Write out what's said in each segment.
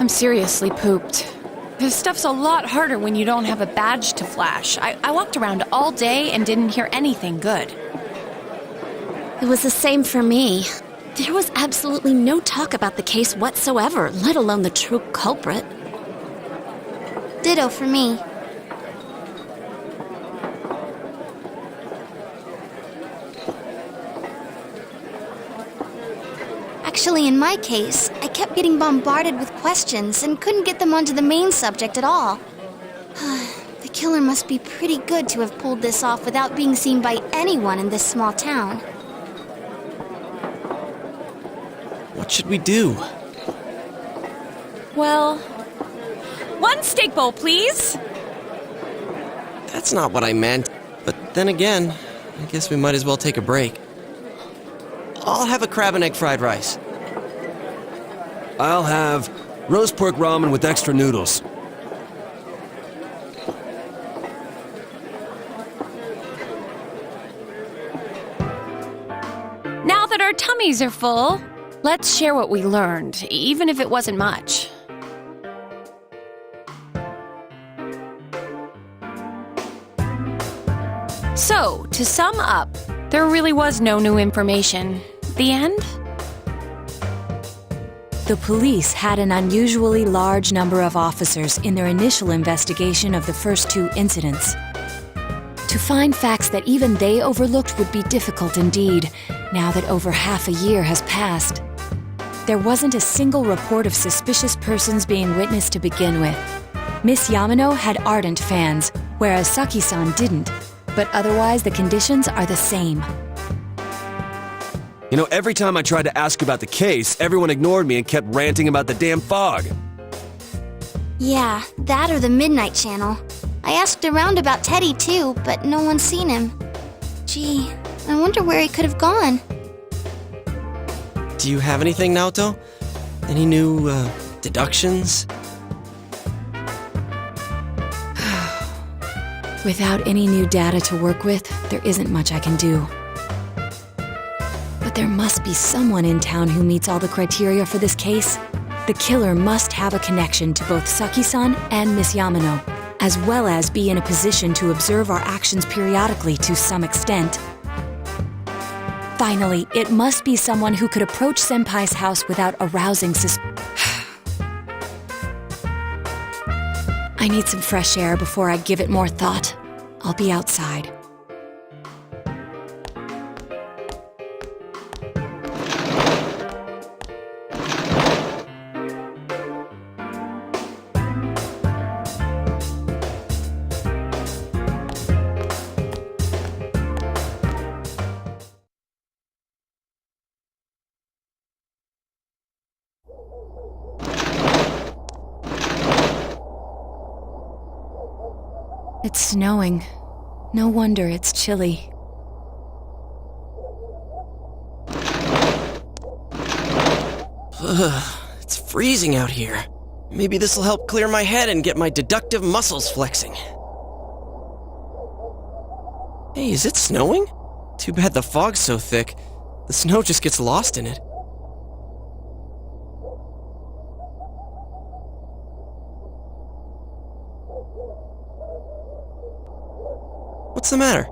I'm seriously pooped. This stuff's a lot harder when you don't have a badge to flash. I walked around all day and didn't hear anything good. It was the same for me. There was absolutely no talk about the case whatsoever, let alone the true culprit. Ditto for me. Actually, in my case, I kept getting bombarded with questions and couldn't get them onto the main subject at all. The killer must be pretty good to have pulled this off without being seen by anyone in this small town. What should we do? Well, one steak bowl, please. That's not what I meant. But then again, I guess we might as well take a break. I'll have a crab and egg fried rice. I'll have roast pork ramen with extra noodles. Now that our tummies are full, let's share what we learned, even if it wasn't much. So, to sum up, there really was no new information. The end? The police had an unusually large number of officers in their initial investigation of the first two incidents. To find facts that even they overlooked would be difficult indeed, now that over half a year has passed. There wasn't a single report of suspicious persons being witnessed to begin with. Miss Yamano had ardent fans, whereas Saki-san didn't, but otherwise the conditions are the same. You know, every time I tried to ask about the case, everyone ignored me and kept ranting about the damn fog. Yeah, that or the Midnight Channel. I asked around about Teddy too, but no one's seen him. Gee, I wonder where he could have gone. Do you have anything, Naoto? Any new, deductions? Without any new data to work with, there isn't much I can do. But there must be someone in town who meets all the criteria for this case. The killer must have a connection to both Saki-san and Miss Yamano, as well as be in a position to observe our actions periodically to some extent. Finally, it must be someone who could approach Senpai's house without arousing I need some fresh air before I give it more thought. I'll be outside. It's snowing. No wonder it's chilly. It's freezing out here. Maybe this'll help clear my head and get my deductive muscles flexing. Hey, is it snowing? Too bad the fog's so thick. The snow just gets lost in it. What's the matter?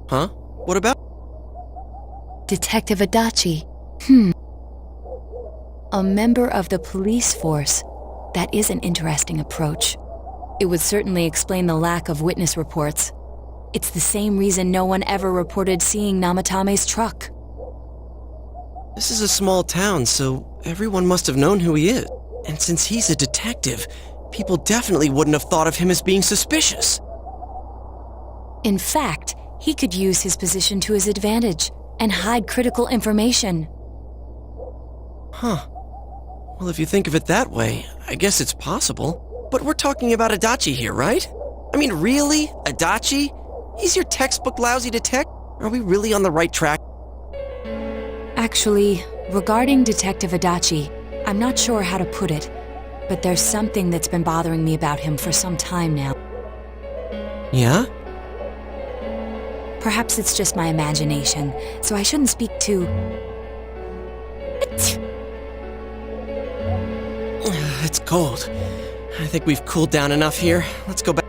Huh? What about? Detective Adachi. A member of the police force. That is an interesting approach. It would certainly explain the lack of witness reports. It's the same reason no one ever reported seeing Namatame's truck. This is a small town, so everyone must have known who he is. And since he's a detective, people definitely wouldn't have thought of him as being suspicious. In fact, he could use his position to his advantage and hide critical information. Huh. Well, if you think of it that way, I guess it's possible. But we're talking about Adachi here, right? I mean, really? Adachi? He's your textbook lousy detective? Are we really on the right track? Actually, regarding Detective Adachi, I'm not sure how to put it, but there's something that's been bothering me about him for some time now. Yeah? Perhaps it's just my imagination, so I shouldn't speak too... It's cold. I think we've cooled down enough here. Let's go back.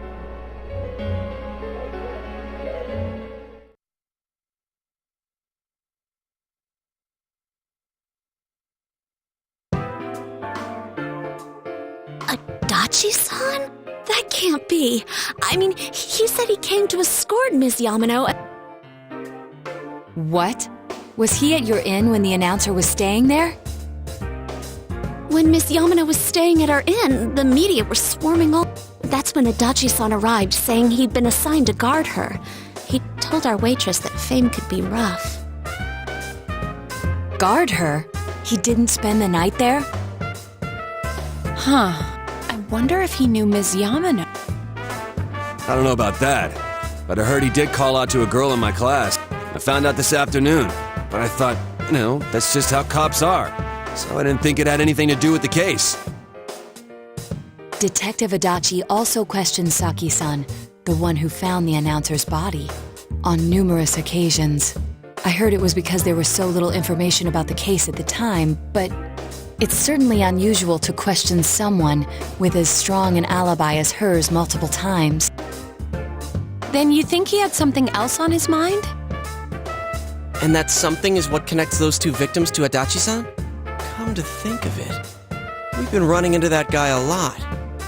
Adachi-san? That can't be. I mean, he said he came to escort Miss Yamano. What? Was he at your inn when the announcer was staying there? When Miss Yamano was staying at our inn, the media were swarming all. That's when Adachi-san arrived, saying he'd been assigned to guard her. He told our waitress that fame could be rough. Guard her? He didn't spend the night there? Huh. I wonder if he knew Ms. Yamano. I don't know about that, but I heard he did call out to a girl in my class. I found out this afternoon, but I thought, that's just how cops are. So I didn't think it had anything to do with the case. Detective Adachi also questioned Saki-san, the one who found the announcer's body, on numerous occasions. I heard it was because there was so little information about the case at the time, but it's certainly unusual to question someone with as strong an alibi as hers multiple times. Then you think he had something else on his mind? And that something is what connects those two victims to Adachi-san? Come to think of it, we've been running into that guy a lot,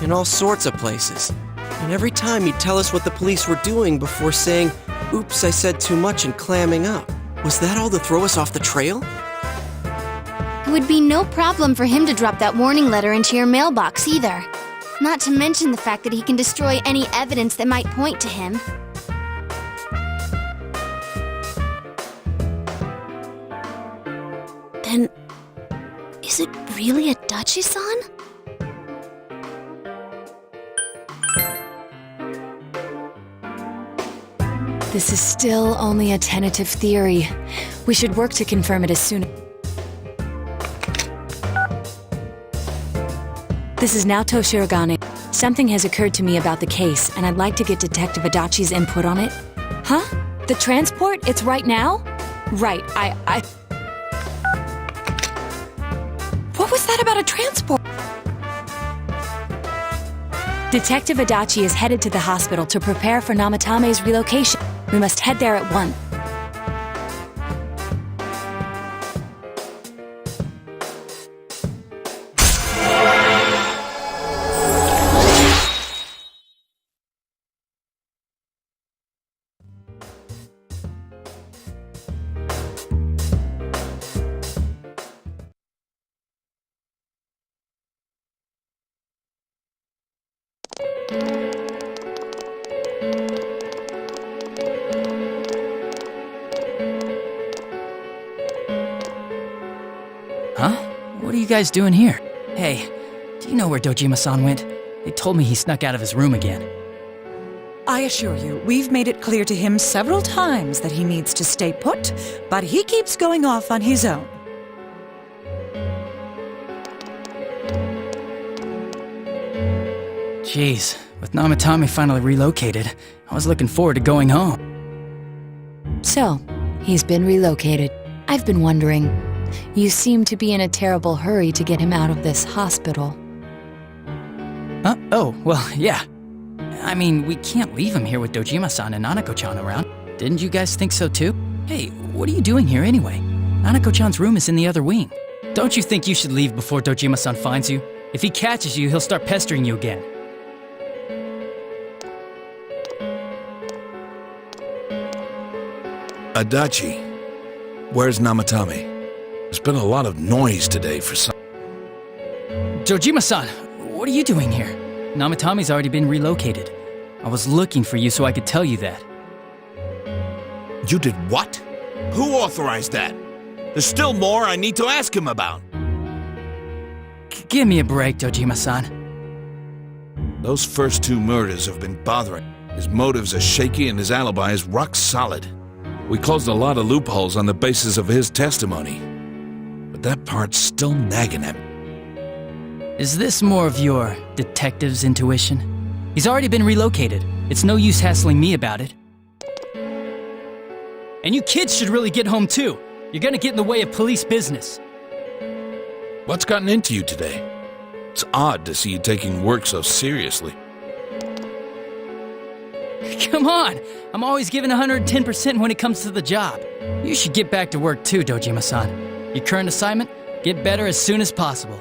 in all sorts of places. And every time he'd tell us what the police were doing before saying, "Oops, I said too much," and clamming up. Was that all to throw us off the trail? It would be no problem for him to drop that warning letter into your mailbox either. Not to mention the fact that he can destroy any evidence that might point to him. Then, is it really Adachi-san? This is still only a tentative theory. We should work to confirm it as soon as... This is Naoto Shirogane. Something has occurred to me about the case, and I'd like to get Detective Adachi's input on it. Huh? The transport? It's right now? Right, I... What was that about a transport? Detective Adachi is headed to the hospital to prepare for Namatame's relocation. We must head there at once. Huh? What are you guys doing here? Hey, do you know where Dojima-san went? They told me he snuck out of his room again. I assure you, we've made it clear to him several times that he needs to stay put, but he keeps going off on his own. Jeez, with Namatame finally relocated, I was looking forward to going home. So, he's been relocated. I've been wondering. You seem to be in a terrible hurry to get him out of this hospital. Huh? Oh, well, yeah. I mean, we can't leave him here with Dojima-san and Nanako-chan around. Didn't you guys think so too? Hey, what are you doing here anyway? Nanako-chan's room is in the other wing. Don't you think you should leave before Dojima-san finds you? If he catches you, he'll start pestering you again. Adachi, where's Namatame? There's been a lot of noise today for some... Dojima-san, what are you doing here? Namatame's already been relocated. I was looking for you so I could tell you that. You did what? Who authorized that? There's still more I need to ask him about. Give me a break, Dojima-san. Those first 2 murders have been bothering. His motives are shaky and his alibi is rock solid. We closed a lot of loopholes on the basis of his testimony. But that part's still nagging at me. Is this more of your detective's intuition? He's already been relocated. It's no use hassling me about it. And you kids should really get home too. You're gonna get in the way of police business. What's gotten into you today? It's odd to see you taking work so seriously. Come on! I'm always giving 110% when it comes to the job. You should get back to work too, Dojima-san. Your current assignment? Get better as soon as possible.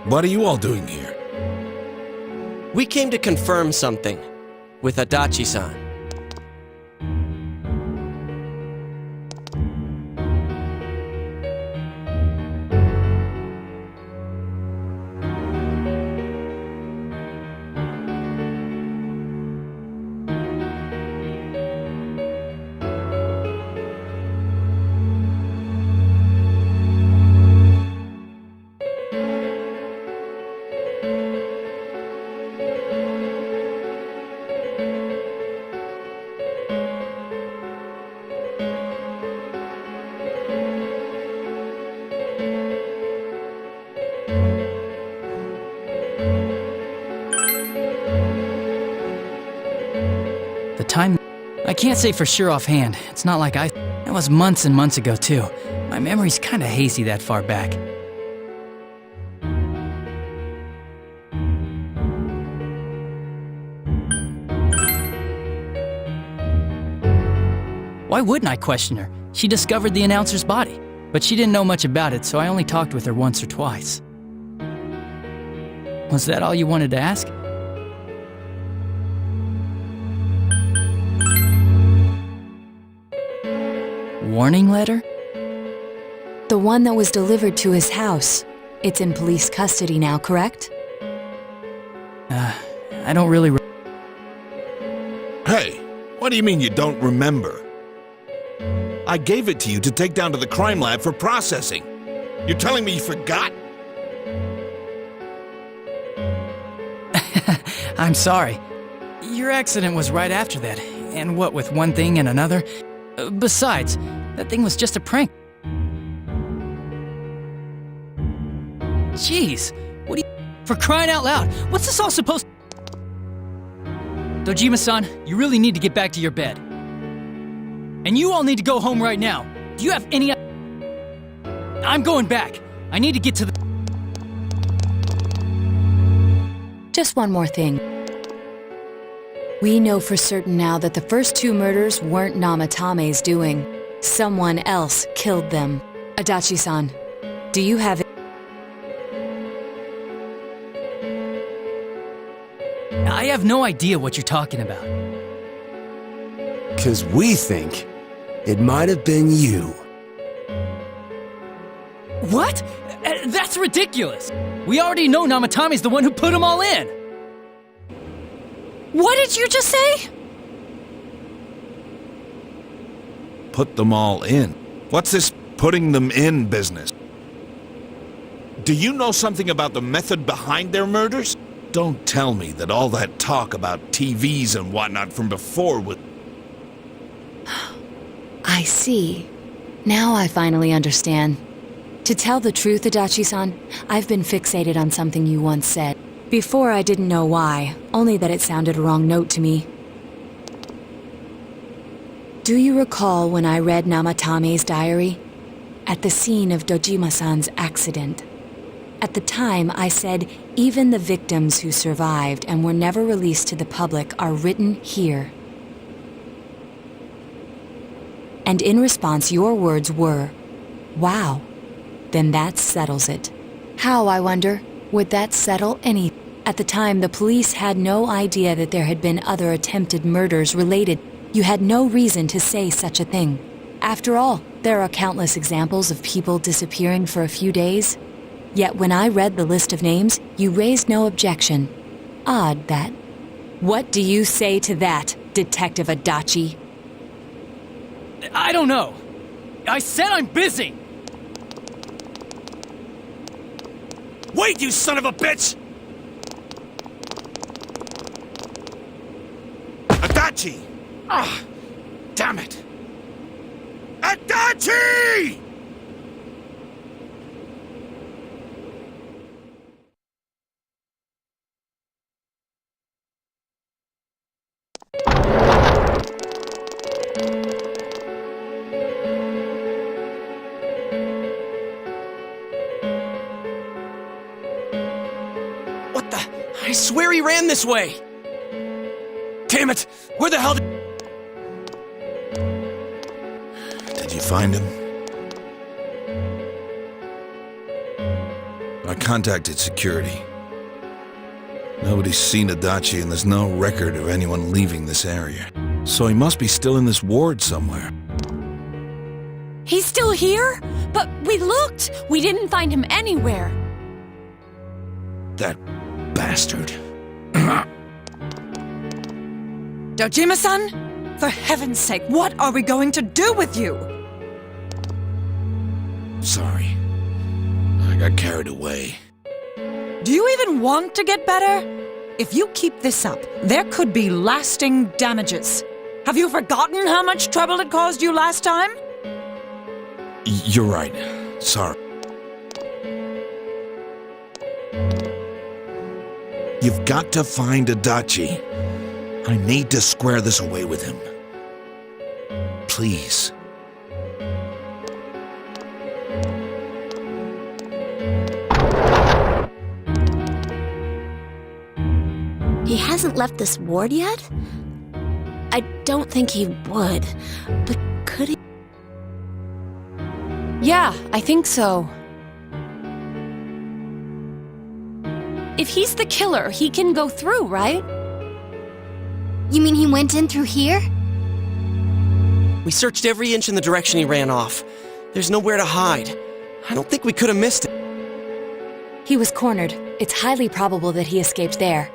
What are you all doing here? We came to confirm something with Adachi-san. The time... I can't say for sure offhand. It's not like That was months and months ago, too. My memory's kinda hazy that far back. Why wouldn't I question her? She discovered the announcer's body. But she didn't know much about it, so I only talked with her once or twice. Was that all you wanted to ask? Warning letter? The one that was delivered to his house. It's in police custody now, correct? I don't really... Hey, what do you mean you don't remember? I gave it to you to take down to the crime lab for processing. You're telling me you forgot? I'm sorry. Your accident was right after that, and what with one thing and another... Besides, that thing was just a prank. Jeez, what do you... For crying out loud, what's this all supposed... Dojima-san, you really need to get back to your bed. And you all need to go home right now. Do you have any... I'm going back. I need to get to the... Just one more thing. We know for certain now that the first 2 murders weren't Namatame's doing. Someone else killed them. Adachi-san, do you have it? I have no idea what you're talking about. 'Cause we think it might have been you. What? That's ridiculous! We already know Namatame's the one who put them all in! What did you just say? Put them all in. What's this putting them in business? Do you know something about the method behind their murders? Don't tell me that all that talk about TVs and whatnot from before was... I see. Now I finally understand. To tell the truth, Adachi-san, I've been fixated on something you once said. Before I didn't know why, only that it sounded a wrong note to me. Do you recall when I read Namatame's diary? At the scene of Dojima-san's accident. At the time, I said, even the victims who survived and were never released to the public are written here. And in response, your words were, wow. then that settles it. How, I wonder, would that settle any? At the time, the police had no idea that there had been other attempted murders related. You had no reason to say such a thing. After all, there are countless examples of people disappearing for a few days. Yet when I read the list of names, you raised no objection. Odd, that. What do you say to that, Detective Adachi? I don't know. I said I'm busy. Wait, you son of a bitch! Adachi! Ah! Damn it! Adachi! What the? I swear he ran this way! Damn it! Where the hell Did you find him? I contacted security. Nobody's seen Adachi and there's no record of anyone leaving this area. So he must be still in this ward somewhere. He's still here? But we looked! We didn't find him anywhere. That bastard. Dojima-san? For heaven's sake, what are we going to do with you? Sorry. I got carried away. Do you even want to get better? If you keep this up, there could be lasting damages. Have you forgotten how much trouble it caused you last time? You're right. Sorry. You've got to find Adachi. I need to square this away with him. Please. He hasn't left this ward yet? I don't think he would, but could he? Yeah, I think so. If he's the killer, he can go through, right? You mean he went in through here? We searched every inch in the direction he ran off. There's nowhere to hide. I don't think we could have missed it. He was cornered. It's highly probable that he escaped there.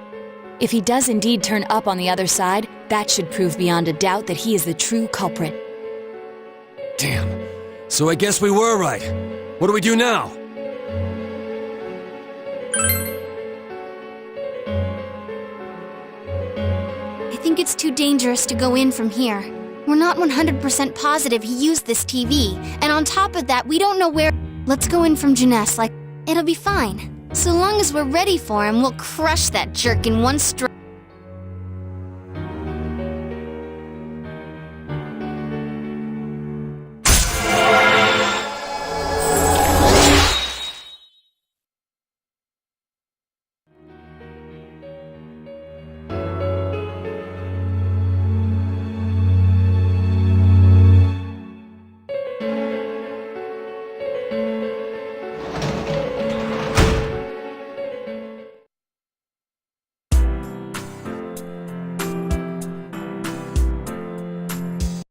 If he does indeed turn up on the other side, that should prove beyond a doubt that he is the true culprit. Damn. So I guess we were right. What do we do now? I think it's too dangerous to go in from here. We're not 100% positive he used this TV, and on top of that, we don't know where. Let's go in from Jeunesse, it'll be fine. So long as we're ready for him, we'll crush that jerk in one strike.